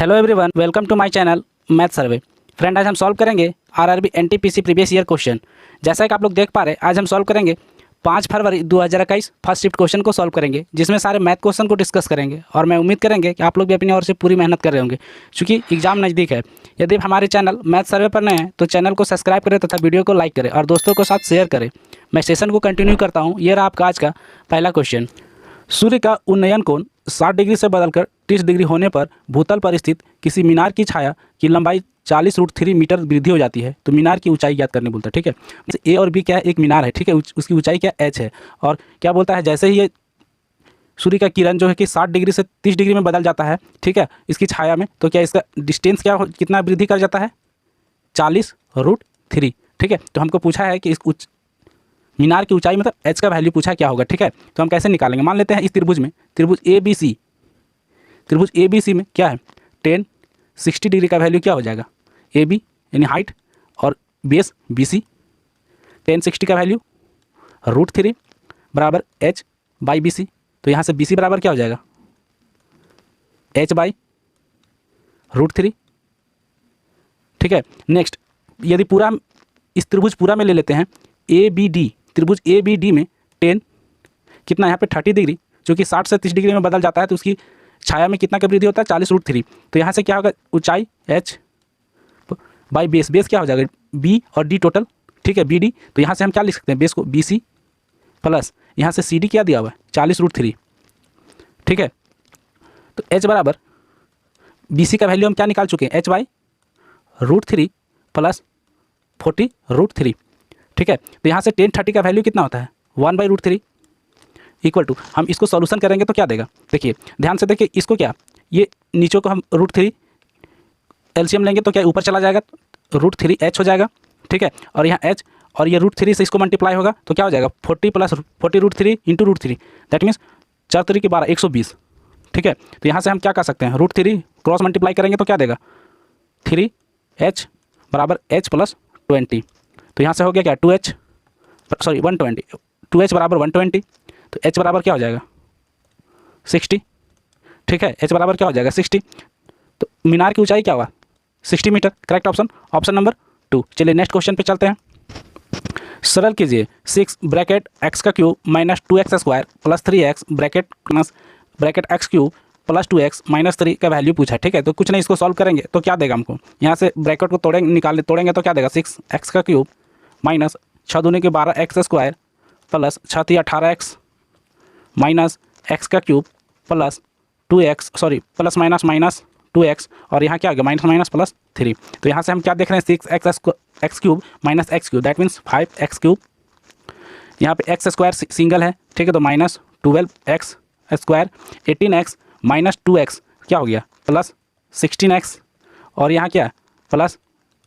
Hello everyone, welcome to my channel math survey. Friend, आज हम solve करेंगे RRB NTPC previous year question. जैसा कि आप लोग देख पा रहे हैं, आज हम सॉल्व करेंगे 5 फरवरी 2021 फर्स्ट शिफ्ट क्वेश्चन को सॉल्व करेंगे, जिसमें सारे मैथ क्वेश्चन को डिस्कस करेंगे। और मैं उम्मीद करेंगे कि आप लोग भी अपनी ओर से पूरी मेहनत कर रहे होंगे, क्योंकि एग्जाम नज़दीक है। यदि हमारे चैनल मैथ सर्वे पर नए हैं तो चैनल को सब्सक्राइब करें तथा वीडियो को लाइक करें और दोस्तों के साथ शेयर करें। मैं सेशन को कंटिन्यू करता हूँ। ये रहा आपका आज का पहला क्वेश्चन। सूर्य का उन्नयन कोण 60 डिग्री से बदलकर 30 डिग्री होने पर भूतल पर स्थित किसी मीनार की छाया की लंबाई 40√3 मीटर वृद्धि हो जाती है। तो मीनार की ऊंचाई ज्ञात करने बोलता है। ठीक है, ए और बी क्या है? एक मीनार है। ठीक है, उसकी ऊंचाई क्या एच है। और क्या बोलता है, जैसे ही ये सूर्य का किरण जो है कि 60 डिग्री से 30 डिग्री में बदल जाता है, ठीक है, इसकी छाया में, तो क्या इसका डिस्टेंस कितना वृद्धि कर जाता है? 40√3। ठीक है, तो हमको पूछा है कि इस मीनार की ऊंचाई मतलब एच का वैल्यू पूछा क्या होगा। ठीक है, तो हम कैसे निकालेंगे? मान लेते हैं इस त्रिभुज में, त्रिभुज ए बी सी में क्या है? 60 डिग्री का वैल्यू क्या हो जाएगा? ए बी यानी हाइट और बेस बी सी, 60 का वैल्यू √3 बराबर एच बाई बी सी। तो यहाँ से बी सी बराबर क्या हो जाएगा? H by √3। ठीक है, नेक्स्ट यदि पूरा इस त्रिभुज पूरा में ले लेते हैं, ए बी डी, त्रिभुज ए बी डी में 10 कितना यहाँ पे 30 डिग्री, जो कि 60 से 30 डिग्री में बदल जाता है, तो उसकी छाया में कितना का वृद्धि होता है? 40√3। तो यहाँ से क्या होगा? ऊंचाई h बाई बेस, बेस क्या हो जाएगा? b और d टोटल। ठीक है, बी डी। तो यहाँ से हम क्या लिख सकते हैं? बेस को बी सी प्लस यहाँ से सी डी क्या दिया हुआ है? 40√3। ठीक है, तो h बराबर बी सी का वैल्यू हम क्या निकाल चुके हैं? h by √3 plus 40√3। ठीक है, तो यहाँ से 1030 का वैल्यू कितना होता है? 1/√3 इक्वल टू, हम इसको सॉल्यूशन करेंगे तो क्या देगा? देखिए ध्यान से देखिए, इसको क्या, ये नीचे को हम √3 एलसीएम लेंगे तो क्या ऊपर चला जाएगा? √3h हो जाएगा। ठीक है, और यहाँ h और ये √3 से इसको मल्टीप्लाई होगा तो क्या हो जाएगा? 40 प्लस 40√3 इंटू √3, दैट मीन्स 4 3 12 120। ठीक है, तो यहाँ से हम क्या कर सकते हैं? √3 क्रॉस मल्टीप्लाई करेंगे तो क्या देगा? 3h बराबर h प्लस 20। तो यहाँ से हो गया क्या? 120, 2h बराबर 120। तो h बराबर क्या हो जाएगा? 60। ठीक है, h बराबर क्या हो जाएगा? 60। तो मीनार की ऊंचाई क्या हुआ? 60 metre. Correct option, option number 2। चलिए नेक्स्ट क्वेश्चन पे चलते हैं। सरल कीजिए 6 ब्रैकेट x का cube minus 2x square plus 3x bracket x cube plus 2x minus 3 का वैल्यू पूछा है। ठीक है, तो कुछ नहीं, इसको सॉल्व करेंगे तो क्या देगा हमको? यहाँ से ब्रैकेट को तोड़ेंगे तो क्या देगा? 6x का क्यूब माइनस 6 दूनी के 12x square plus 6 3 18x minus x का cube plus 2x, sorry plus minus 2x, और यहाँ क्या आ गया? Minus plus 3। तो यहाँ से हम क्या देख रहे हैं? 6x cube minus x cube, that means 5x cube. यहाँ पे x स्क्वायर सिंगल है। ठीक है, तो minus 12x square, 18x minus 2x क्या हो गया? प्लस 16x, और यहाँ क्या? प्लस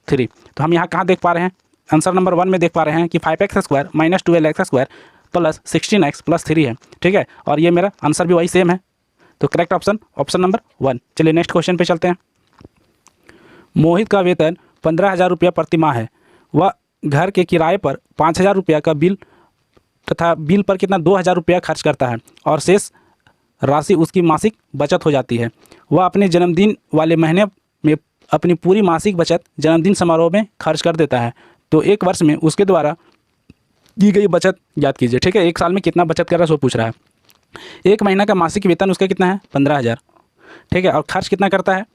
3। तो हम यहाँ कहाँ देख पा रहे हैं? आंसर नंबर 1 में देख पा रहे हैं कि 5x square minus 12x square plus 16x plus 3 है। ठीक है, और ये मेरा आंसर भी वही सेम है। तो करेक्ट ऑप्शन, ऑप्शन नंबर 1। चलिए नेक्स्ट क्वेश्चन पे चलते हैं। मोहित का वेतन 15,000 रुपया प्रति माह है। वह घर के किराए पर 5,000 रुपया का बिल तथा बिल पर कितना 2,000 रुपया खर्च करता है, और शेष राशि उसकी मासिक बचत हो जाती है। वह अपने जन्मदिन वाले महीने में अपनी पूरी मासिक बचत जन्मदिन समारोह में खर्च कर देता है। तो एक वर्ष में उसके द्वारा की गई बचत याद कीजिए। ठीक है, एक साल में कितना बचत कर रहा है सो पूछ रहा है। एक महीना का मासिक वेतन उसका कितना है? 15,000। ठीक है, और खर्च कितना करता है?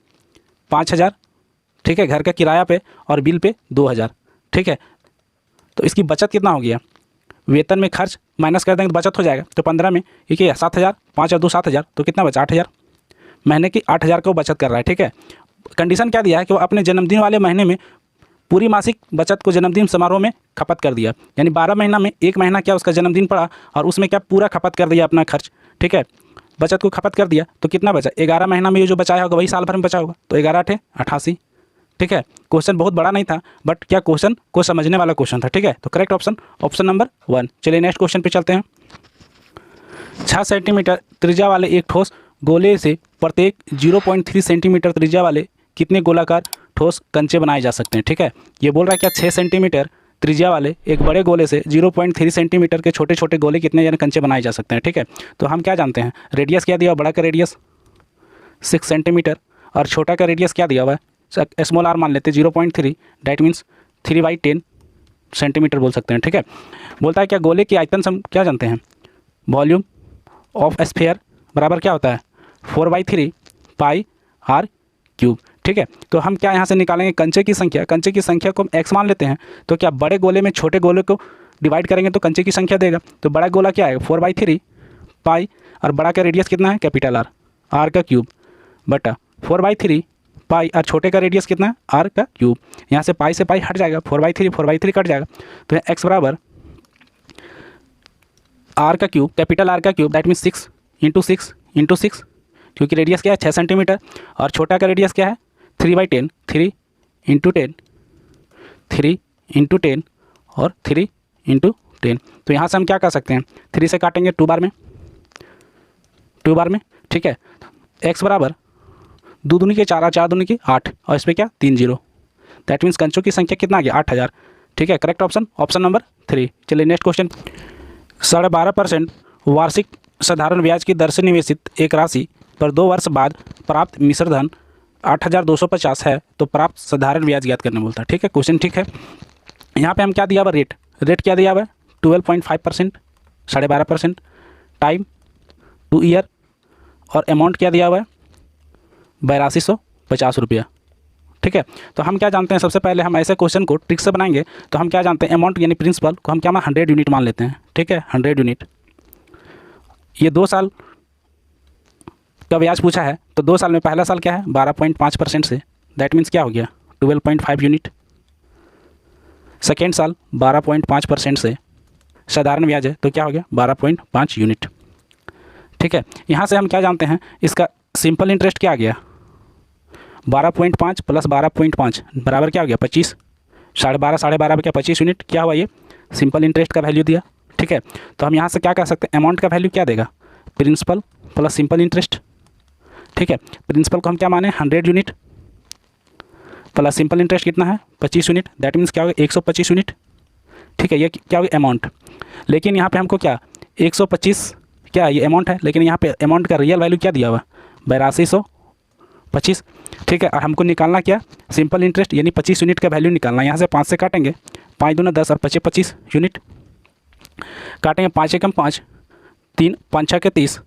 5,000। ठीक है, घर का किराया पे और बिल पे 2,000। ठीक है, तो इसकी बचत कितना हो गया? वेतन में खर्च माइनस कर देंगे तो बचत हो जाएगा। तो 15 में ये क्या? 7,000, 5 और 2 7,000, तो कितना बचा? 8,000। महीने की 8,000 को बचत कर रहा है। ठीक है, कंडीशन क्या दिया है कि वो अपने जन्मदिन वाले महीने में पूरी मासिक बचत को जन्मदिन समारोह में खपत कर दिया। यानी 12 महीना में एक महीना क्या उसका जन्मदिन पड़ा और उसमें क्या पूरा खपत कर दिया अपना खर्च। ठीक है, बचत को खपत कर दिया तो कितना बचा? 11 महीना में ये जो बचाया होगा वही साल भर में बचा होगा। तो 11 8 88। ठीक है, क्वेश्चन बहुत बड़ा नहीं था, बट क्या क्वेश्चन को समझने वाला क्वेश्चन था। ठीक है, तो करेक्ट ऑप्शन, ऑप्शन नंबर 1। चलिए नेक्स्ट क्वेश्चन पे चलते हैं। 6 सेंटीमीटर त्रिज्या वाले एक ठोस गोले से प्रत्येक 0.3 सेंटीमीटर त्रिज्या वाले कितने गोलाकार ठोस कंचे बनाए जा सकते हैं। ठीक है, ये बोल रहा है क्या 6 सेंटीमीटर त्रिज्या वाले एक बड़े गोले से 0.3 सेंटीमीटर के छोटे छोटे गोले कितने यानी कंचे बनाए जा सकते हैं। ठीक है, तो हम क्या जानते हैं? रेडियस क्या दिया? बड़ा का रेडियस 6 सेंटीमीटर और छोटा का रेडियस क्या दिया हुआ है, स्मॉल आर मान लेते हैं 0.3, डैट मीन्स 3/10 सेंटीमीटर बोल सकते हैं। ठीक है, बोलता है क्या गोले की आयतन से हम क्या जानते हैं, वॉल्यूम ऑफ स्फीयर बराबर क्या होता है 4/3 पाई r क्यूब। ठीक है, तो हम क्या यहाँ से निकालेंगे कंचे की संख्या, कंचे की संख्या को हम x मान लेते हैं, तो क्या बड़े गोले में छोटे गोले को डिवाइड करेंगे तो कंचे की संख्या देगा, तो बड़ा गोला क्या आएगा 4/3 पाई, और बड़ा का रेडियस कितना है कैपिटल R का क्यूब बटा 4/3 पाई, और छोटे का रेडियस कितना है R का क्यूब। यहाँ से पाई हट जाएगा, 4/3 कट जाएगा, तो x बराबर R का क्यूब, कैपिटल R का क्यूब, दैट मीन्स 6 × 6 क्योंकि रेडियस क्या है 6 सेंटीमीटर, और छोटा का रेडियस क्या है 3/10, 3 × 10 और 3 × 10। तो यहाँ से हम क्या कर सकते हैं, 3 से काटेंगे 2 बार में। ठीक है, x बराबर 2 दूनी के 4, 4 दूनी के 8, और इस पर क्या 3 0, दैट मीन्स कंचों की संख्या कितना आ गया 8000। ठीक है, करेक्ट ऑप्शन नंबर 3। चलिए नेक्स्ट क्वेश्चन, 12.5% वार्षिक साधारण ब्याज की दर से निवेशित एक राशि पर 2 वर्ष बाद प्राप्त मिश्र धन 8250 है, तो प्राप्त साधारण ब्याज ज्ञात करने बोलता है। ठीक है, क्वेश्चन ठीक है। यहाँ पे हम क्या दिया हुआ रेट क्या दिया हुआ है 12.5%, 12.5%, टाइम 2 ईयर, और अमाउंट क्या दिया हुआ है 8250 रुपया। ठीक है, तो हम क्या जानते हैं, सबसे पहले हम ऐसे क्वेश्चन को ट्रिक से बनाएंगे, तो हम क्या जानते हैं अमाउंट यानी प्रिंसिपल को हम क्या 100 यूनिट मान लेते हैं। ठीक है, 100 यूनिट, ये 2 साल का ब्याज पूछा है, तो 2 साल में पहला साल क्या है 12.5% से, दैट मीन्स क्या हो गया 12.5 यूनिट। सेकेंड साल 12.5% से साधारण ब्याज है, तो क्या हो गया 12.5 यूनिट। ठीक है, यहाँ से हम क्या जानते हैं, इसका सिंपल इंटरेस्ट क्या आ गया 12.5 प्लस 12.5 बराबर क्या हो गया 25, 12.5 पे क्या 25 यूनिट क्या हुआ, ये सिंपल इंटरेस्ट का वैल्यू दिया। ठीक है, तो हम यहाँ से क्या कर सकते हैं, अमाउंट का वैल्यू क्या देगा प्रिंसिपल प्लस सिंपल इंटरेस्ट। ठीक है, प्रिंसिपल को हम क्या माने 100 यूनिट, प्लस सिंपल इंटरेस्ट कितना है 25 यूनिट, दैट मीन्स क्या होगा 125 यूनिट। ठीक है, ये क्या होगा अमाउंट, लेकिन यहाँ पे हमको क्या 125 क्या ये अमाउंट है, लेकिन यहाँ पे अमाउंट का रियल वैल्यू क्या दिया हुआ 8225। ठीक है, और हमको निकालना क्या सिंपल इंटरेस्ट यानी 25 यूनिट का वैल्यू निकालना। यहाँ से 5 से काटेंगे, 5 दूना 10 और 25 यूनिट काटेंगे, 5 एकम 5, 3 5 6 के 30,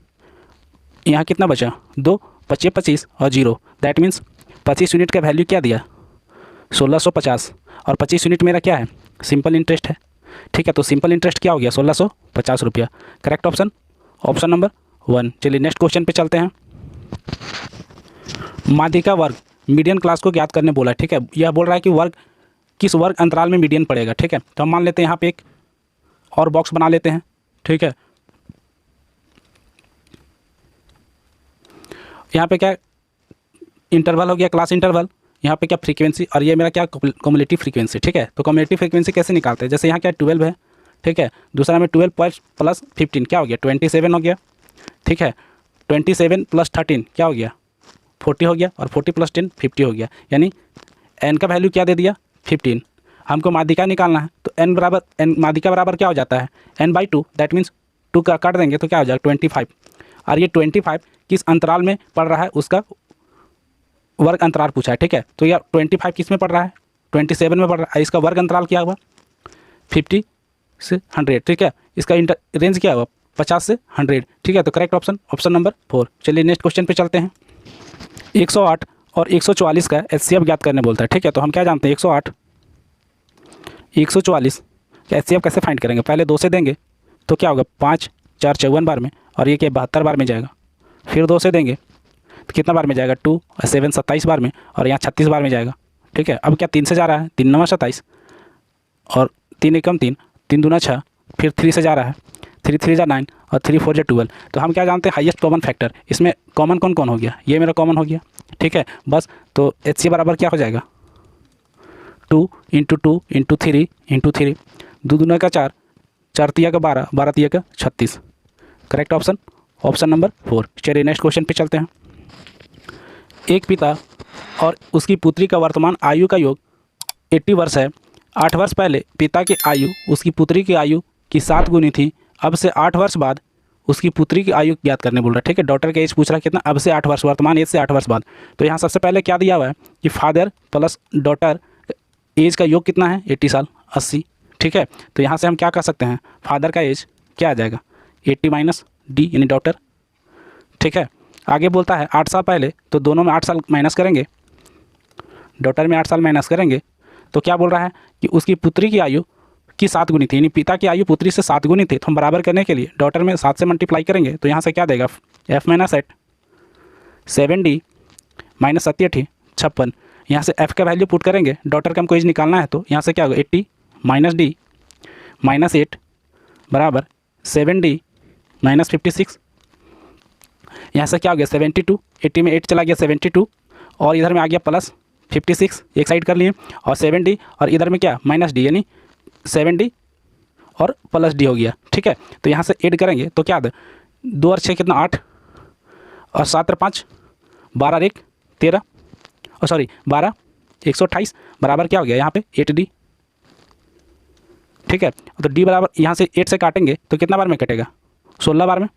यहाँ कितना बचा 2, 25 और 0, दैट मीन्स 25 यूनिट का वैल्यू क्या दिया 1650, और 25 यूनिट मेरा क्या है सिंपल इंटरेस्ट है। ठीक है, तो सिंपल इंटरेस्ट क्या हो गया 1650 रुपया। Correct option number 1। चलिए नेक्स्ट क्वेश्चन पे चलते हैं। माध्यिका वर्ग मीडियन क्लास को ज्ञात करने बोला। ठीक है, यह बोल रहा है कि वर्ग किस वर्ग अंतराल में मीडियन पड़ेगा। ठीक है, तो हम मान लेते हैं यहाँ पे एक और बॉक्स बना लेते हैं। ठीक है, यहाँ पे क्या इंटरवल हो गया क्लास इंटरवल, यहाँ पे क्या फ्रीक्वेंसी, और ये मेरा क्या कम्युलेटिव फ्रीक्वेंसी। ठीक है, तो कम्युलेटिव फ्रीक्वेंसी कैसे निकालते हैं, जैसे यहाँ क्या 12 है। ठीक है, दूसरा में 12 प्लस 15 क्या हो गया 27 हो गया। ठीक है, 27 प्लस 13 क्या हो गया 40 हो गया, और 40 प्लस 10 50 हो गया, यानी n का वैल्यू क्या दे दिया 15। हमको माध्यिका निकालना है, तो n बराबर n माध्यिका बराबर क्या हो जाता है n/2, दैट मीन्स 2 का काट देंगे तो क्या हो जाएगा 25, और ये 25 किस अंतराल में पड़ रहा है उसका वर्ग अंतराल पूछा है। ठीक है, तो यह 25 किस में पड़ रहा है 27 में पड़ रहा है, इसका वर्ग अंतराल क्या हुआ 50 से 100। ठीक है, इसका रेंज क्या हुआ 50 से 100। ठीक है, तो करेक्ट ऑप्शन नंबर 4। चलिए नेक्स्ट क्वेश्चन पे चलते हैं। 108 और 144 का एचसीएफ ज्ञात करने बोलता है। ठीक है, तो हम क्या जानते हैं 108 144 का एचसीएफ कैसे फाइंड करेंगे, पहले 2 से देंगे तो क्या होगा 5 4 54 बार में, और ये क्या 72 बार में जाएगा, फिर 2 से देंगे तो कितना बार में जाएगा 2 और 7 27 बार में, और यहाँ 36 बार में जाएगा। ठीक है, अब क्या 3 से जा रहा है, 3 9 27 और 3 एकम 3, 3 दूना 6, फिर 3 से जा रहा है, 3 3 जा 9 और 3 4 जा 12। तो हम क्या जानते हैं हाईएस्ट कॉमन फैक्टर, इसमें कॉमन कौन हो गया, ये मेरा कॉमन हो गया। ठीक है, बस तो एच बराबर क्या हो जाएगा 2 × 2 × 3 × 3, 2 दूना का 4, 4 तिया का 12, 12 तिया का 36। Correct option number 4। चलिए नेक्स्ट क्वेश्चन पे चलते हैं। एक पिता और उसकी पुत्री का वर्तमान आयु का योग 80 वर्ष है। 8 वर्ष पहले पिता की आयु उसकी पुत्री की आयु की 7 गुनी थी। अब से 8 वर्ष बाद उसकी पुत्री की आयु ज्ञात करने बोल रहा है। ठीक है, डॉटर का एज पूछ रहा है कितना, अब से 8 वर्ष, वर्तमान एज से 8 वर्ष बाद। तो यहाँ सबसे पहले क्या दिया हुआ है कि फादर प्लस डॉटर एज का योग कितना है, 80 साल, 80। ठीक है, तो यहाँ से हम क्या कर सकते हैं, फादर का एज क्या आ जाएगा, 80 माइनस डी यानी डॉटर। ठीक है, आगे बोलता है 8 साल पहले, तो दोनों में 8 साल माइनस करेंगे, डॉटर में 8 साल माइनस करेंगे, तो क्या बोल रहा है कि उसकी पुत्री की आयु की 7 गुनी थी, यानी पिता की आयु पुत्री से 7 गुनी थी। तो हम बराबर करने के लिए डॉटर में 7 से मल्टीप्लाई करेंगे, तो यहाँ से क्या देगा, एफ माइनस 8 7D माइनस 87 56। यहाँ से एफ का वैल्यू पुट करेंगे, डॉटर का हमको एज निकालना है, तो यहाँ से क्या होगा 80 माइनस डी माइनस 8 बराबर 7D माइनस 56। यहाँ से क्या हो गया 72, 80 में 8 चला गया 72, और इधर में आ गया प्लस 56, एक साइड कर लिए, और 7D, और इधर में क्या माइनस डी यानी 7D और प्लस डी हो गया। ठीक है, तो यहाँ से ऐड करेंगे तो क्या है, 2 और 6 कितना 8, और 7 और 5 12 और 1 13, और सॉरी 12 128 बराबर क्या हो गया यहाँ पे 8D। ठीक है, तो डी बराबर यहाँ से 8 से काटेंगे तो कितना बार में कटेगा, 16 बार में,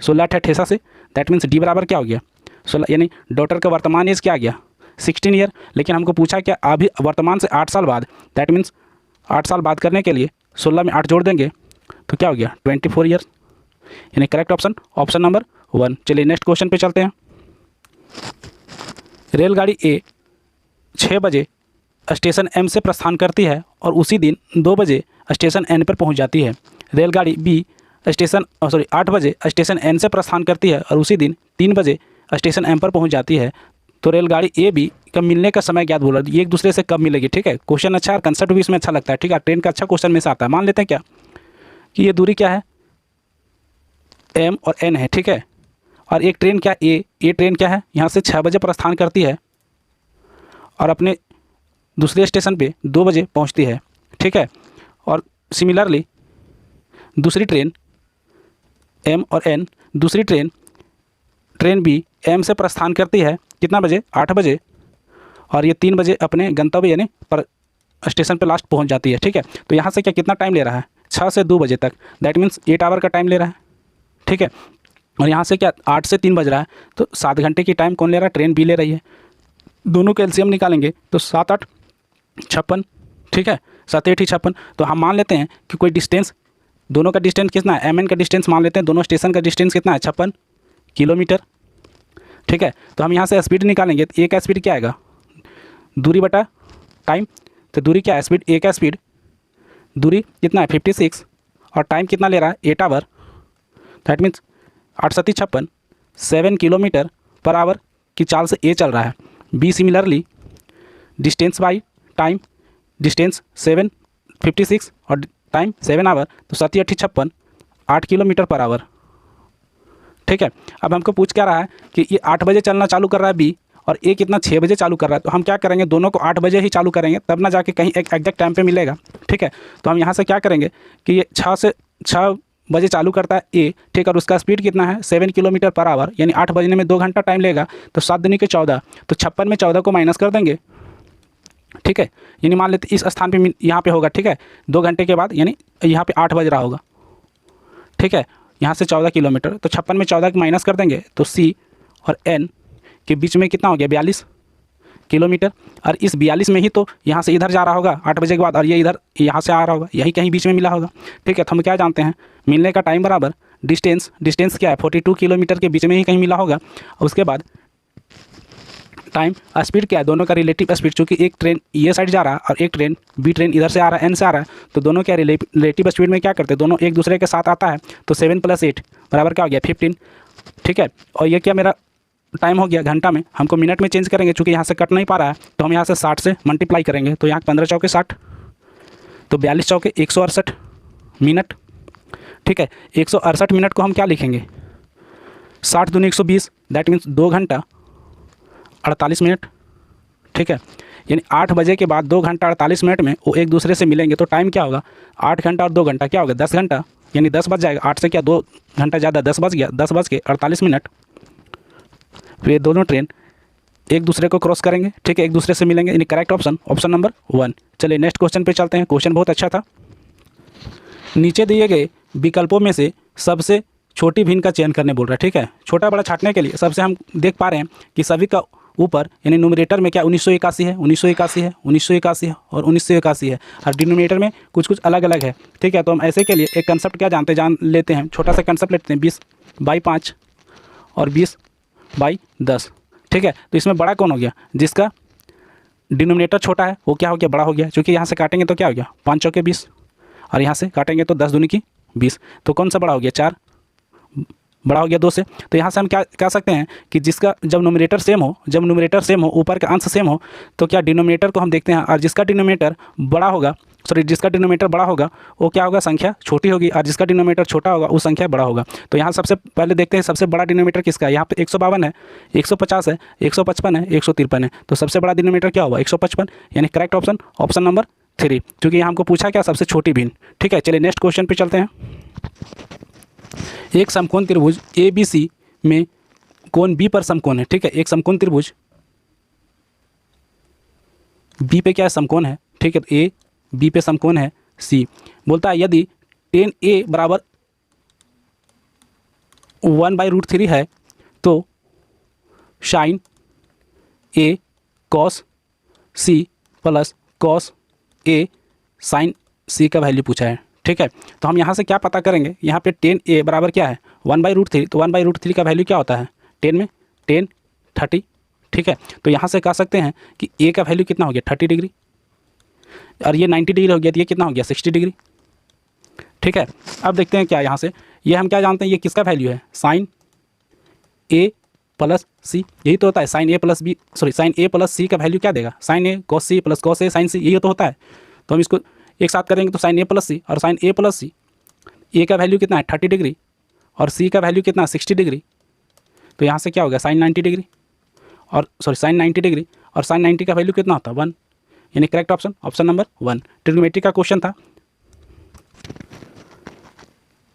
16 88 से, दैट मीन्स डी बराबर क्या हो गया 16, यानी डॉटर का वर्तमान एज क्या आ गया 16 ईयर। लेकिन हमको पूछा क्या अभी वर्तमान से 8 साल बाद, दैट मीन्स 8 साल बाद करने के लिए 16 में 8 जोड़ देंगे तो क्या हो गया 24 ईयर, यानी करेक्ट ऑप्शन ऑप्शन नंबर 1। चलिए नेक्स्ट क्वेश्चन पे चलते हैं। रेलगाड़ी ए 6 बजे स्टेशन एम से प्रस्थान करती है और उसी दिन 2 बजे स्टेशन एन पर पहुंच जाती है। रेलगाड़ी बी 8 बजे स्टेशन एन से प्रस्थान करती है और उसी दिन 3 बजे स्टेशन एम पर पहुंच जाती है। तो रेलगाड़ी ए बी का मिलने का समय ज्ञात बोल रहा है, ये एक दूसरे से कब मिलेगी। ठीक है, क्वेश्चन अच्छा है, कंसेप्ट भी इसमें अच्छा लगता है। ठीक है, ट्रेन का अच्छा क्वेश्चन में से आता है। मान लेते हैं क्या कि ये दूरी क्या है एम और एन है। ठीक है, और एक ट्रेन क्या ए ट्रेन क्या है, यहाँ से 6 बजे प्रस्थान करती है और अपने दूसरे स्टेशन पे 2 बजे पहुँचती है। ठीक है, और सिमिलरली दूसरी ट्रेन एम और एन, दूसरी ट्रेन बी एम से प्रस्थान करती है कितना बजे 8 बजे, और ये 3 बजे अपने गंतव्य यानी पर स्टेशन पे लास्ट पहुंच जाती है। ठीक है, तो यहाँ से क्या कितना टाइम ले रहा है 6 से 2 बजे तक, दैट मीन्स 8 आवर का टाइम ले रहा है। ठीक है, और यहाँ से क्या 8 से 3 बज रहा है, तो 7 घंटे की टाइम कौन ले रहा है, ट्रेन बी ले रही है। दोनों का एलसीएम निकालेंगे तो 7 8 56। ठीक है, 7 8 56। तो हम मान लेते हैं कि कोई डिस्टेंस, दोनों का डिस्टेंस कितना है, एम एन का डिस्टेंस मान लेते हैं, दोनों स्टेशन का डिस्टेंस कितना है 56 किलोमीटर। ठीक है, तो हम यहाँ से स्पीड निकालेंगे, तो ए का स्पीड क्या आएगा, दूरी बटा टाइम, तो दूरी क्या है स्पीड, ए का स्पीड दूरी कितना है 56 और टाइम कितना ले रहा है 8 hour, that means 8 7 56 7 kilometre per hour की चाल से ए चल रहा है। B similarly distance by time, distance 756 और टाइम 7 आवर, तो 7 8 56 8 किलोमीटर पर आवर। ठीक है, अब हमको पूछ क्या रहा है कि ये 8 बजे चलना चालू कर रहा है बी और ए कितना 6 बजे चालू कर रहा है। तो हम क्या करेंगे, दोनों को 8 बजे ही चालू करेंगे, तब ना जाके कहीं एक एग्जैक्ट टाइम पे मिलेगा। ठीक है, तो हम यहाँ से क्या करेंगे कि ये 6 बजे चालू करता है ए। ठीक है, और उसका स्पीड कितना है 7 किलोमीटर पर आवर, यानी 8 बजने में 2 घंटा टाइम लेगा, तो 7 दूनी के 14, तो 56 में 14 को माइनस कर देंगे। ठीक है, यानी मान लेते इस स्थान पे यहाँ पे होगा। ठीक है, 2 घंटे के बाद यानी यहाँ पे 8 बज रहा होगा। ठीक है, यहाँ से 14 किलोमीटर, तो 56 में 14 को माइनस कर देंगे, तो सी और एन के बीच में कितना हो गया 42 किलोमीटर। और इस 42 में ही तो यहाँ से इधर जा रहा होगा 8 बजे के बाद, और ये इधर यहाँ से आ रहा होगा, यही कहीं बीच में मिला होगा। ठीक है, तो हम क्या जानते हैं, मिलने का टाइम बराबर डिस्टेंस क्या है 42 किलोमीटर के बीच में ही कहीं मिला होगा। और उसके बाद टाइम, स्पीड क्या है, दोनों का रिलेटिव स्पीड, चूँकि एक ट्रेन ये साइड जा रहा है और एक ट्रेन बी ट्रेन इधर से आ रहा है एन से आ रहा है, तो दोनों क्या रिलेटिव स्पीड में क्या करते हैं, दोनों एक दूसरे के साथ आता है, तो 7 + 8 बराबर क्या हो गया 15। ठीक है, और ये क्या मेरा टाइम हो गया घंटा में, हमको मिनट में चेंज करेंगे, चूँकि यहाँ से कट नहीं पा रहा है, तो हम यहाँ से 60 से मल्टीप्लाई करेंगे, तो यहाँ 15 चौके 60, तो 42 चौके 168 मिनट। ठीक है, 168 मिनट को हम क्या लिखेंगे 60 दूनी 120, दैट मीन्स 2 घंटा 48 मिनट। ठीक है, यानी 8 बजे के बाद 2 घंटा 48 मिनट में वो एक दूसरे से मिलेंगे, तो टाइम क्या होगा 8 घंटा और 2 घंटा क्या होगा 10 घंटा, यानी 10 बज जाएगा। 8 से क्या 2 घंटा ज़्यादा 10 बज गया, 10 बज के 48 मिनट। फिर ये दोनों ट्रेन एक दूसरे को क्रॉस करेंगे। ठीक है, एक दूसरे से मिलेंगे, यानी करेक्ट ऑप्शन ऑप्शन नंबर 1। चलिए नेक्स्ट क्वेश्चन पे चलते हैं। क्वेश्चन बहुत अच्छा था। नीचे दिए गए विकल्पों में से सबसे छोटी भिन्न का चयन करने बोल रहा है। ठीक है, छोटा बड़ा छांटने के लिए सबसे हम देख पा रहे हैं कि सभी का ऊपर यानी न्यूमरेटर में क्या 1981 है, 1981 है, 1981 है और 1981 है, और डिनोमिनेटर में कुछ कुछ अलग अलग है। ठीक है, तो हम ऐसे के लिए एक कंसेप्ट क्या जान लेते हैं, छोटा सा कंसेप्ट लेते हैं 20/5 और 20/10। ठीक है, तो इसमें बड़ा कौन हो गया, जिसका डिनोमिनेटर छोटा है वो क्या हो गया, बड़ा हो गया। क्योंकि यहाँ से काटेंगे तो क्या हो गया 5 चौके 20, और यहाँ से काटेंगे तो 10 दूनी की 20, तो कौन सा बड़ा हो गया, 4 बड़ा हो गया 2 से। तो यहाँ से हम क्या कह सकते हैं कि जिसका जब न्यूमरेटर सेम हो, ऊपर का अंश सेम हो, तो क्या डिनोमिनेटर को हम देखते हैं, और जिसका डिनोमिनेटर बड़ा होगा, जिसका डिनोमिनेटर बड़ा होगा वो क्या होगा, संख्या छोटी होगी, और जिसका डिनोमिनेटर छोटा होगा वो संख्या बड़ा होगा। तो यहाँ सबसे पहले देखते हैं सबसे बड़ा डिनोमिनेटर किसका है। यहाँ पे 152 है, 150 है, 155 है, 153 है, तो सबसे बड़ा डिनोमिनेटर क्या होगा, 155, यानी करेक्ट ऑप्शन नंबर 3, क्योंकि यहाँ हमको पूछा क्या, सबसे छोटी भिन्न। ठीक है, चलिए नेक्स्ट क्वेश्चन पे चलते हैं। एक समकोण त्रिभुज ABC में कोण B पर समकोण है। ठीक है, एक समकोण त्रिभुज B पे क्या है, समकोण है। ठीक है, तो A B पे समकोण है C। बोलता है यदि tan A बराबर 1/√3 है तो sin A cos C plus cos A sin C का वैल्यू पूछा है। ठीक है, तो हम यहाँ से क्या पता करेंगे, यहाँ पे tan A बराबर क्या है 1/√3, तो 1/√3 का वैल्यू क्या होता है 10 में 10 30। ठीक है, तो यहाँ से कह सकते हैं कि A का वैल्यू कितना हो गया 30 डिग्री, और ये 90 डिग्री हो गया, तो ये कितना हो गया 60 डिग्री। ठीक है, अब देखते हैं क्या यहाँ से, ये हम क्या जानते हैं, ये किसका वैल्यू है, sin A प्लस C, यही तो होता है sin A प्लस C का वैल्यू क्या देगा, sin A cos C plus cos A sin C, यही तो होता है। तो हम इसको एक साथ करेंगे तो sin A प्लस C और sin A plus C, A का वैल्यू कितना है 30 डिग्री और C का वैल्यू कितना 60 डिग्री, तो यहाँ से क्या होगा sin 90 डिग्री और sin 90 डिग्री और sin 90 का वैल्यू कितना होता है 1, यानी करेक्ट ऑप्शन नंबर 1। ट्रिग्नोमेट्री का क्वेश्चन था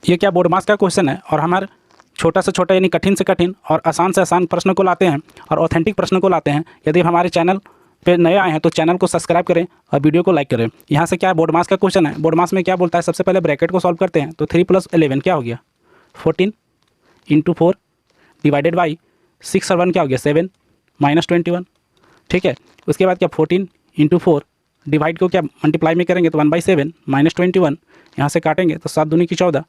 ये, क्या बोर्ड मास का क्वेश्चन है, और हमारे छोटा से छोटा यानी कठिन से कठिन और आसान से आसान प्रश्न को लाते हैं और ऑथेंटिक प्रश्न को लाते हैं। यदि हमारे चैनल पे नए आए हैं तो चैनल को सब्सक्राइब करें और वीडियो को लाइक करें। यहाँ से क्या बोर्ड मास का क्वेश्चन है, बोर्ड मास में क्या बोलता है, सबसे पहले ब्रैकेट को सॉल्व करते हैं, तो 3 + 11 क्या हो गया 14 × 4 डिवाइडेड बाई 6 और 1 क्या हो गया 7 -21। ठीक है, उसके बाद क्या 14 × 4 डिवाइड को क्या मल्टीप्लाई में करेंगे तो 1/7 -21, यहाँ से काटेंगे तो 7 दूनी की 14,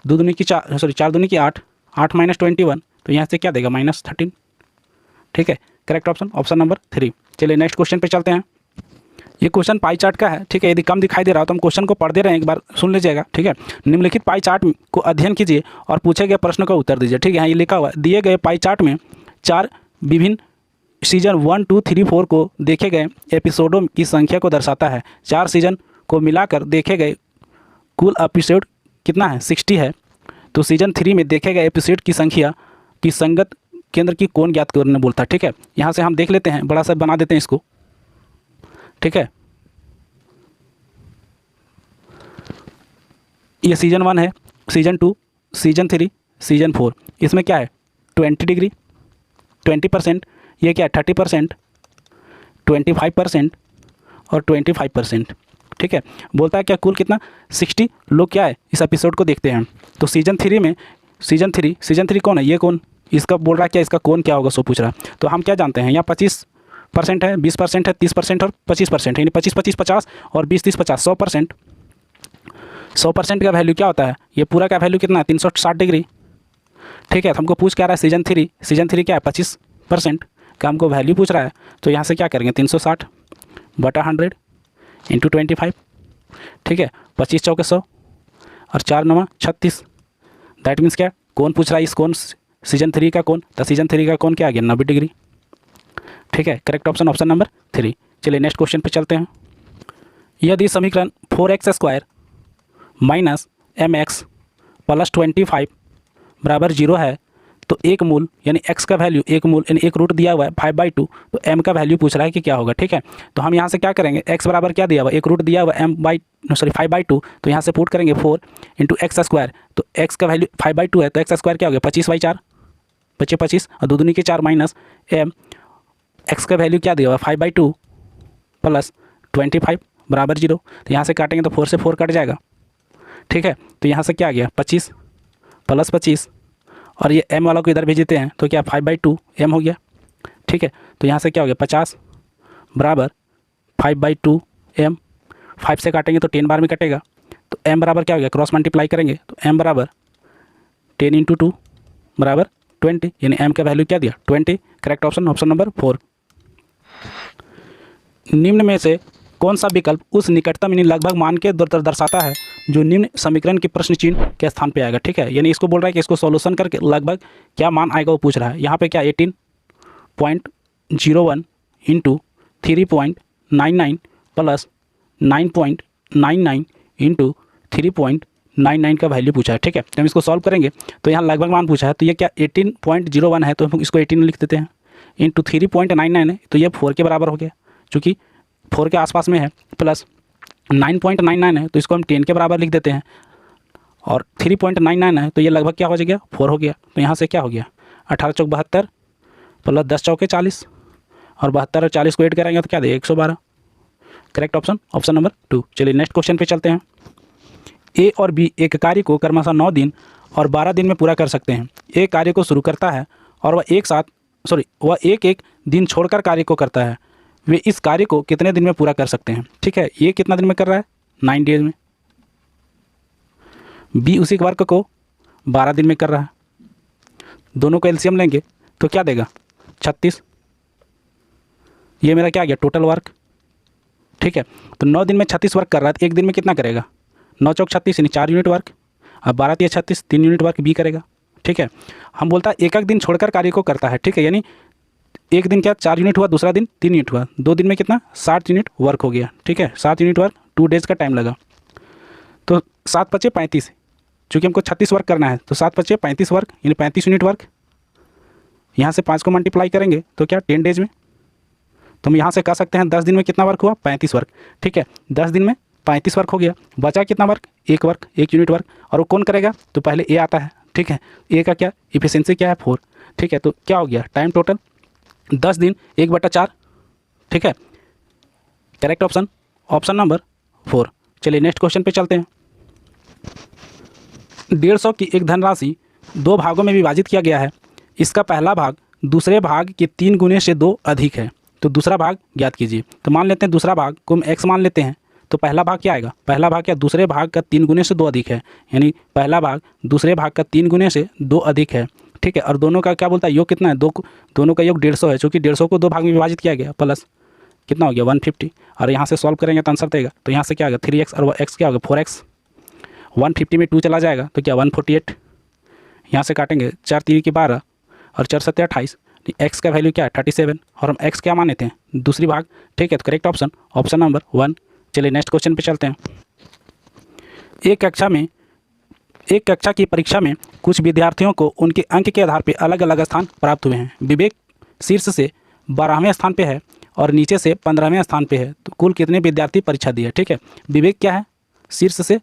2 दूनी की 4 4 दूनी की 8 8 -21, तो यहाँ से क्या देगा -13। ठीक है, करेक्ट ऑप्शन नंबर 3। चलिए नेक्स्ट क्वेश्चन पे चलते हैं। ये क्वेश्चन पाई चार्ट का है। ठीक है, यदि कम दिखाई दे रहा हो तो हम क्वेश्चन को पढ़ दे रहे हैं, एक बार सुन लीजिएगा। ठीक है, निम्नलिखित पाई चार्ट को अध्ययन कीजिए और पूछे गए प्रश्न का उत्तर दीजिए। ठीक है, यहाँ ये लिखा हुआ है, दिए गए पाई चार्ट में 4 विभिन्न सीजन 1 2 3 4 को देखे गए एपिसोडों की संख्या को दर्शाता है। 4 सीजन को मिलाकर देखे गए कुल एपिसोड कितना है 60 है। तो सीजन 3 में देखे गए एपिसोड की संख्या की संगत केंद्र की कोण ज्ञात करने बोलता है। ठीक है, यहाँ से हम देख लेते हैं, बड़ा सा बना देते हैं इसको। ठीक है, ये सीजन 1 है, सीजन 2, सीजन 3, सीजन 4, इसमें क्या है 20 डिग्री 20%, ये क्या है 30%, 25% और 25%। ठीक है, बोलता है क्या कुल कितना 60 लोग क्या है इस एपिसोड को देखते हैं। तो सीजन 3 में सीजन थ्री कौन है, ये कौन, इसका बोल रहा है क्या, इसका कौन क्या होगा सो पूछ रहा है। तो हम क्या जानते हैं, यहाँ 25% है, 20% है, 30% और 25% है, यानी 25 50 और 20 30 50 100%। 100% का वैल्यू क्या होता है, ये पूरा का वैल्यू कितना है 360 डिग्री। ठीक है, तो हमको पूछ क्या रहा है सीजन थ्री क्या है 25% का हमको वैल्यू पूछ रहा है। तो यहाँ से क्या करेंगे 360/100 × 25। ठीक है, 25 चौके 100 और 4 9 36। दैट मीन्स क्या, कौन पूछ रहा है, इस कौन सीजन 3 का कौन, तो सीजन 3 का कौन क्या आ गया 90 डिग्री। ठीक है, करेक्ट ऑप्शन नंबर 3। चलिए नेक्स्ट क्वेश्चन पे चलते हैं। यदि समीकरण 4x² - mx + 25 बराबर 0 है तो एक मूल यानी x का वैल्यू, एक मूल यानी एक रूट दिया हुआ है 5/2, तो m का वैल्यू पूछ रहा है कि क्या होगा। ठीक है, तो हम यहाँ से क्या करेंगे, x बराबर क्या दिया हुआ, एक रूट दिया हुआ है 5/2, तो यहाँ से पुट करेंगे 4 × x², तो x का वैल्यू 5/2 है, तो x² क्या हो गया 25/4, 25 और 2 दूनी के 4 माइनस m, x का वैल्यू क्या दिया हुआ 5/2 + 25 बराबर 0, तो यहाँ से काटेंगे तो 4 से 4 कट जाएगा। ठीक है, तो यहाँ से क्या आ गया 25 प्लस 25 और ये m वाला को इधर भेज देते हैं तो क्या 5/2 m हो गया। ठीक है, तो यहाँ से क्या हो गया 50 बराबर 5/2 m, 5 से काटेंगे तो 10 बार में कटेगा, तो m बराबर क्या हो गया, क्रॉस मल्टीप्लाई करेंगे तो m बराबर 10 × 2 बराबर 20, यानी m का वैल्यू क्या दिया 20। Correct option option number 4। निम्न में से कौन सा विकल्प उस निकटतम यानी लगभग मान के दर्शाता है जो निम्न समीकरण के प्रश्न चिन्ह के स्थान पे आएगा। ठीक है, यानी इसको बोल रहा है कि इसको सॉल्यूशन करके लगभग क्या मान आएगा वो पूछ रहा है। यहाँ पे क्या 18.01 × 3.99 प्लस 9.99 × 3.99 का वैल्यू पूछा है। ठीक है, तो हम इसको सॉल्व करेंगे तो यहाँ लगभग मान पूछा है, तो ये क्या 18.01 है तो हम इसको 18 लिख देते हैं, इंटू 3.99 है तो ये 4 के बराबर हो गया, चूँकि 4 के आसपास में है, प्लस 9.99 है तो इसको हम 10 के बराबर लिख देते हैं, और 3.99 है तो ये लगभग क्या हो जाएगा 4 हो गया। तो यहाँ से क्या हो गया 18 चौक 72 प्लस 10 चौके 40 और 72 और 40 को ऐड करेंगे तो क्या देगा 112। Correct option option number 2। चलिए नेक्स्ट क्वेश्चन पे चलते हैं। ए और बी एक कार्य को क्रमशः 9 दिन और 12 दिन में पूरा कर सकते हैं। ए कार्य को शुरू करता है और वह एक दिन छोड़कर कार्य को करता है। वे इस कार्य को कितने दिन में पूरा कर सकते हैं। ठीक है, ये कितना दिन में कर रहा है 9 डेज में। बी उसी वर्क को 12 दिन में कर रहा है। दोनों को एलसीएम लेंगे तो क्या देगा 36। ये मेरा क्या आ गया टोटल वर्क। ठीक है, तो 9 दिन में 36 वर्क कर रहा है तो एक दिन में कितना करेगा 9 चौक 36 यानी 4 यूनिट वर्क, और 12 × 36 3 यूनिट वर्क बी करेगा। ठीक है, हम बोलता है एक दिन छोड़कर कार्य को करता है। ठीक है, यानी एक दिन क्या 4 यूनिट हुआ, दूसरा दिन 3 यूनिट हुआ, 2 दिन में कितना 7 यूनिट वर्क हो गया। ठीक है, 7 यूनिट वर्क 2 डेज़ का टाइम लगा, तो 7 × 5 = 35, चूँकि हमको 36 वर्क करना है तो 7 × 5 = 35 वर्क यानी 35 यूनिट वर्क। यहाँ से 5 को मल्टीप्लाई करेंगे तो क्या 10 डेज में, तो हम यहाँ से कह सकते हैं 10 दिन में कितना वर्क हुआ 35 वर्क। ठीक है, 10 दिन में 35 वर्क हो गया, बचा कितना वर्क 1 वर्क 1 यूनिट वर्क, और वो कौन करेगा तो पहले ए आता है। ठीक है, ए का क्या इफिशिएंसी क्या है 4। ठीक है, तो क्या हो गया टाइम टोटल 10 दिन 1/4। ठीक है, करेक्ट ऑप्शन ऑप्शन नंबर 4। चलिए नेक्स्ट क्वेश्चन पे चलते हैं। 150 की एक धनराशि 2 भागों में विभाजित किया गया है। इसका पहला भाग दूसरे भाग के 3 गुने से 2 अधिक है, तो दूसरा भाग ज्ञात कीजिए। तो मान लेते हैं दूसरा भाग को हम x मान लेते हैं, तो पहला भाग क्या आएगा, पहला भाग क्या दूसरे भाग का 3 गुने से 2 अधिक है, यानी पहला भाग दूसरे भाग का 3 गुने से 2 अधिक है। ठीक है, और दोनों का क्या बोलता है योग कितना है, दोनों का योग 150 है, चूँकि 150 को 2 भाग में विभाजित किया गया, प्लस कितना हो गया 150, और यहाँ से सॉल्व करेंगे तो आंसर देगा, तो यहाँ से क्या होगा 3x और x क्या होगा 4x। 150 में 2 चला जाएगा तो क्या 148, यहाँ से काटेंगे 4 × 3 = 12 और 4 × 7 = 28, x का वैल्यू क्या है 37, और हम x क्या माने थे दूसरी भाग। ठीक है, तो करेक्ट ऑप्शन ऑप्शन नंबर 1। चलिए नेक्स्ट क्वेश्चन पे चलते हैं। एक कक्षा की परीक्षा में कुछ विद्यार्थियों को उनके अंक के आधार पर अलग अलग स्थान प्राप्त हुए हैं। विवेक शीर्ष से 12वें स्थान पे है और नीचे से 15वें स्थान पे है, तो कुल कितने विद्यार्थी परीक्षा दिए। ठीक है, विवेक क्या है शीर्ष से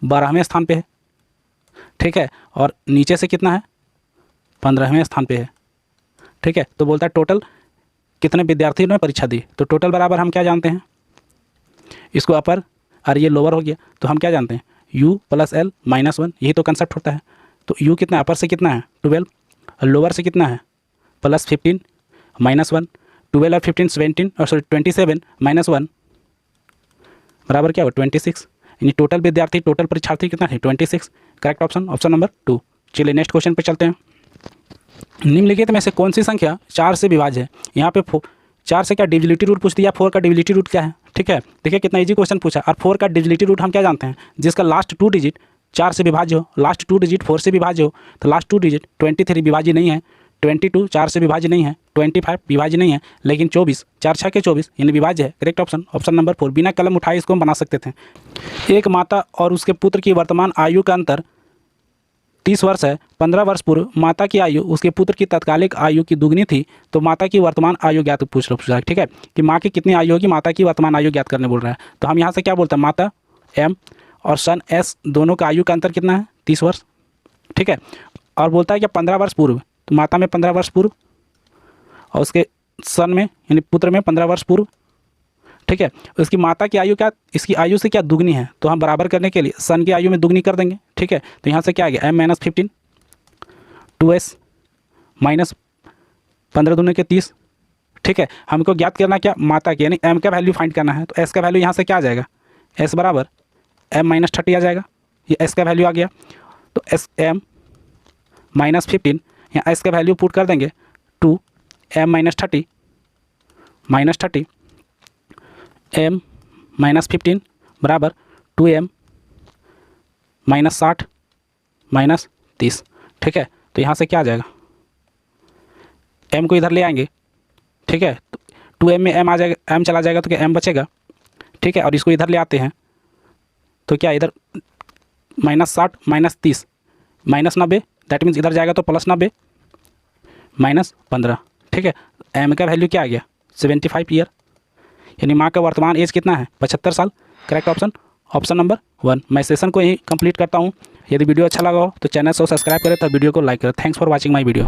12वें स्थान पे है। ठीक है, और नीचे से कितना है 15वें स्थान पे है। ठीक है, तो बोलता है टोटल कितने विद्यार्थियों ने परीक्षा दी, तो टोटल बराबर हम क्या जानते हैं, इसको अपर और ये लोअर हो गया, तो हम क्या जानते हैं u + l - 1, यही तो कंसेप्ट होता है। तो u कितना अपर से कितना है 12 और लोअर से कितना है +15 - 1, 12 और 15 17 और 27 - 1 बराबर क्या होगा 26, यानी टोटल विद्यार्थी टोटल परीक्षार्थी कितना है 26। Correct option option number 2। चलिए नेक्स्ट क्वेश्चन पे चलते हैं। निम्नलिखित में से कौन सी संख्या 4 से विभाज्य है। यहाँ पे 4 से क्या डिविजिबिलिटी रूट पूछ दिया, 4 का डिविजिबिलिटी रूट क्या है। ठीक है, देखिए कितना इजी क्वेश्चन पूछा, और 4 का डिविजिबिलिटी रूट हम क्या जानते हैं, जिसका लास्ट 2 डिजिट 4 से विभाज्य हो, लास्ट 2 डिजिट 4 से विभाज्य हो, तो लास्ट 2 डिजिट 23 विभाज्य नहीं है, 22 4 से विभाज्य नहीं है, 25 विभाज्य नहीं है, लेकिन 24 4 6 के 24 यानी विभाज्य है। Correct option option number 4। बिना कलम उठाए इसको हम बना सकते थे। एक माता और उसके पुत्र की वर्तमान आयु का अंतर 30 वर्ष है। 15 वर्ष पूर्व माता की आयु उसके पुत्र की तत्कालिक आयु की दुगनी थी, तो माता की वर्तमान आयु ज्ञात पूछ रहा है। ठीक है, कि माँ की कितनी आयु होगी, माता की वर्तमान आयु ज्ञात करने बोल रहा है। तो हम यहाँ से क्या बोलते हैं, माता m और सन s दोनों का आयु का अंतर कितना है 30 वर्ष। ठीक है, और बोलता है कि 15 वर्ष पूर्व, तो माता में 15 वर्ष पूर्व और उसके सन में यानी पुत्र में 15 वर्ष पूर्व। ठीक है, उसकी माता की आयु क्या इसकी आयु से क्या दुगनी है, तो हम बराबर करने के लिए सन की आयु में दुगनी कर देंगे। ठीक है, तो यहाँ से क्या आ गया m - 15 2s माइनस 15 दूनी के 30, ठीक है। हमको ज्ञात करना क्या, माता की यानी m का वैल्यू फाइंड करना है। तो s का वैल्यू यहाँ से क्या आ जाएगा, s बराबर m माइनस 30 आ जाएगा, ये s का वैल्यू आ गया। तो s m माइनस 15, यहाँ s का वैल्यू पुट कर देंगे 2 m माइनस 30 m माइनस 15 बराबर 2m माइनस 60 माइनस 30, ठीक है। तो यहाँ से क्या आ जाएगा, m को इधर ले आएंगे, ठीक है। तो 2m में m आ जाएगा, m चला जाएगा तो क्या m बचेगा, ठीक है। और इसको इधर ले आते हैं तो क्या इधर minus 60 minus 30 minus 90, that means इधर जाएगा तो प्लस 90 माइनस 15, ठीक है। m का वैल्यू क्या आ गया 75 ईयर, यानी माँ का वर्तमान एज कितना है 75 साल। Correct option, option number 1। मैं सेशन को यही कंप्लीट करता हूँ। यदि वीडियो अच्छा लगा हो तो चैनल को सब्सक्राइब करें, तब वीडियो को लाइक करें। Thanks for watching my video.